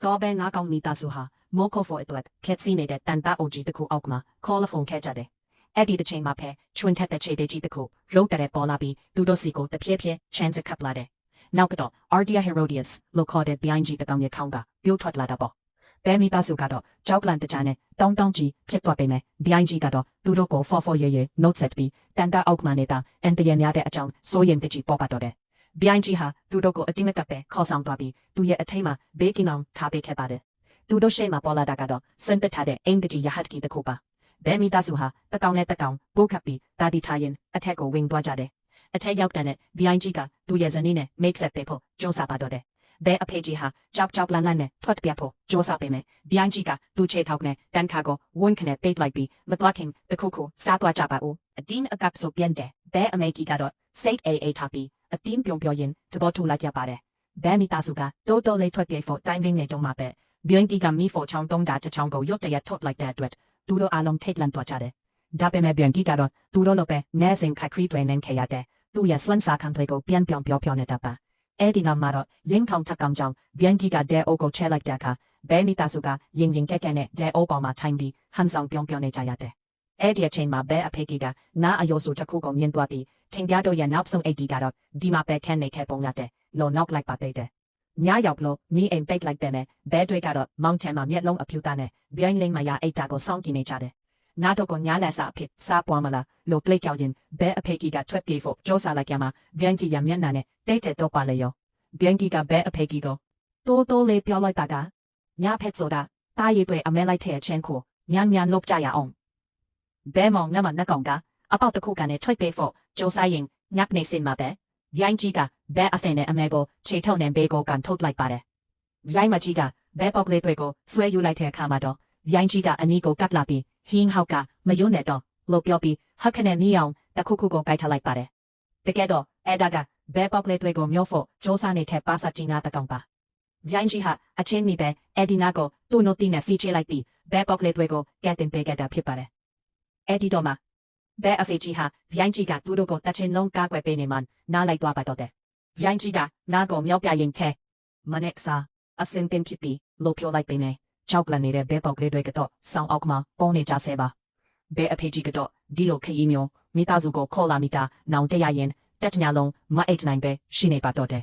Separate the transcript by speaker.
Speaker 1: ကောဘဲငါကောင်မိသားစုဟာမောခိုဖို့အတွက်ဖျက်ဆီးနေတဲ့တန်တာအိုကြီးတစ်ခုအောက်မှာခေါ်လဖုန်ခဲ့ကြတယ်။အဲ့ဒီတစ်ချိန်မှာဖဲချွန်းထက်တဲ့ခြေသေးကြီးတစ်ခုရုပ်တဲ့ပေါ်လာပြီးသူတို့စီကိုတပြည့်ပြည့်ချမ်းစခပ်လာတယ်။နောက်ကတော့ Ardia Herodias လို့ခေါ်တဲ့ behind ကြီးတကောင်ရဲ့ခေါင်းကပြိုးထွက်လာတာပေါ့။ဘဲမိသားစုကတော့ကြောက်လန့်တကြားနဲ့တောင်းကြီးဖြစ်သွားပေမဲ့ behind ကြီးကတော့သူတို့ကိုfor ye note set ပြီးတန်တာအောက်မှာနေတာအန်တရများတဲ့အကြောင်းစိုးရင်တကြီးပေါ်ပါတော့တယ်။ behind ကြီးဟာသူတို့ကိုအတိမကပ်ပဲခေါ်ဆောင်သွားပြီးသူရဲ့အထိမ်းမှာဘေးကင်းအောင်ထားပေးခဲ့ပါတယ်။သူတို့ရှေ့မှာပေါ်လာတာကတော့စင်ပစ်ထားတဲ့အင်တကြီးရဟတ်ကြီးတစ်ခုပါ။ဘဲမိသားစုဟာတကောင်နဲ့တကောင်ပိုးခပ်ပြီးတာတီထားရင်အထက်ကိုဝင်သွားကြတယ်။အထက်ရောက်တဲ့ behind ကြီးကသူရဲ့ဇနီးနဲ့ make set ပေးဖို့ကြိုးစားပါတော့တယ်။ဘဲအဖေကြီးဟာကြောက်လန့်နဲ့ထွက်ပြဖို့ကြိုးစားပေမဲ့ behind ကြီးကသူ့ခြေထောက်နဲ့တန်ခါကိုဝန်းခနဲ့ပိတ်လိုက်ပြီးမသွားခင်တခုစားသွားကြပါဦး။အတင်းအကပ်ဆိုပြန်တယ်။ဘဲအမေကြီးကတော့ စိတ်အေးထားပြီးအတင်းပြုံရင်သဘောတူလိုက်ကြပါတယ်။ဘဲမိသားစုကတိုးလေးထွက်ပြေဖို့တိုင်းရင်းနေကြမှာပဲ behind ကြီးကမိဖို့ချောင်းတုံးတာချောင်းကိုရုတ်တရက်ထုတ်လိုက်တဲ့အတွက်သူတို့အားလုံးထိတ်လန့်သွားကြတယ်။ဒါပေမဲ့ behind ကြီးကတော့သူတို့လိုပဲနဲစင်ခခရီးတွေနဲ့ခဲ့ရတဲ့သူ့ရဲ့စွမ်းစားခံတွေကိုပြန်ပြောနေတာပါ။အဲ့ဒီနောက်မှာတော့ရင်းထောင်ချက်ကောင်ကြောင့် behind ကြီးကဒဲအိုကိုချဲလိုက်တဲ့အခါဘဲမိသားစုကရင်ကဲနဲ့ဒဲအိုပေါ်မှာထိုင်ပြီးဟန်ဆောင်ပြောနေကြရတယ်။အဲ့ဒီအချိန်မှာဘဲအဖေကြီးကနားအယိုစုတစ်ခုကိုမြင်သွားပြီးခင်ဗျားတို့ရဲ့နောက်ဆုံးအိတ်ကြီးကတော့ဒီမှာပဲခန့်နေခဲ့ပုံရတယ်လို့နောက်လိုက်ပါသေးတယ်။ညရောက်လို့မိအိမ်ပိတ်လိုက်တဲ့နဲ့ဘဲတွေကတော့မောင်ချန်မှာမျက်လုံးအဖြူသားနဲ့ behind လိမ့်မရအိတ်တာကိုစောင့်ကြည့်နေကြတယ်။နားတော့ကညာလက်စာအဖြစ်စားပွားမလားလို့ပလိတ်ကြောင်ရင်ဘဲအဖေကြီးကထွက်ပြေးဖို့ကြောစားလိုက်ကြမှာ behind ကြီးရမျက်နှာနဲ့တိတ်တော့ပါလေရော behind ကြီးကဘဲအဖေကြီးကိုတိုးလေးပြောလိုက်တာကညဖက်ဆိုတာတားရည်တွေအမဲလိုက်တဲ့အချင်းကိုမြန်လုပ်ကြရအောင်ဘဲမောင်နကောင်ကအပေါက်တစ်ခုကနေထွက်ပြေးဖို့ကြောစားရင်ညက်နေစင်မှာပဲ behind ကြီးကဘဲအဖေနဲ့အမဲကိုခြေထောက်နဲ့ဘေးကိုကန်ထုတ်လိုက်ပါတယ်။ရိုင်းမကြီးကဘဲပေါက်လေးတွေကိုဆွဲယူလိုက်တဲ့အခါမှာတော့ behind ကြီးကအနီးကိုကတ်လာပြီးဟင်းဟောက်ကမယုံနဲ့တော့လို့ပြောပြီးဟက်ခနဲ့နီးအောင်တခုကိုကိုက်ချလိုက်ပါတယ်။တကယ်တော့အဲ့ဒါကဘဲပေါက်လေးတွေကိုမျိုးဖို့စ조사နေတဲ့ပါစာကြီးနာတကောင်ပါ။ behind ကြီးဟာအချင်းမိပဲအဲ့ဒီနာကိုသူ့နိုတီနဲ့ဖီချလိုက်ပြီးဘဲပေါက်လေးတွေကိုကဲတင်ပေးခဲ့တာဖြစ်ပါတယ်။အဲ့ဒီတော့မှဘဲအဖေကြီးဟာ behind ကြီးကသူတို့ကိုတချင်းလုံးကားကွယ်ပေးနေမှနားလိုက်သွားပါတော့တယ်။ behind ကြီးကနားကိုမြောက်ပြရင်ခဲမနက်စာအစင်တင်ဖြစ်ပြီးလို့ပြောလိုက်ပေမဲ့ကြောက်လန့်နေတဲ့ဘဲပေါက်ကလေးတွေကတော့ဆောင်းအောက်မှာပေါနေကြဆဲပါဘဲအဖေကြီးကတော့ဒီလိုခရီးမျိုးမိသားစုကိုခေါ်လာမိတာနောင်တရရင်တက်ညလုံးမအိတ်နိုင်ပဲရှိနေပါတော့တယ်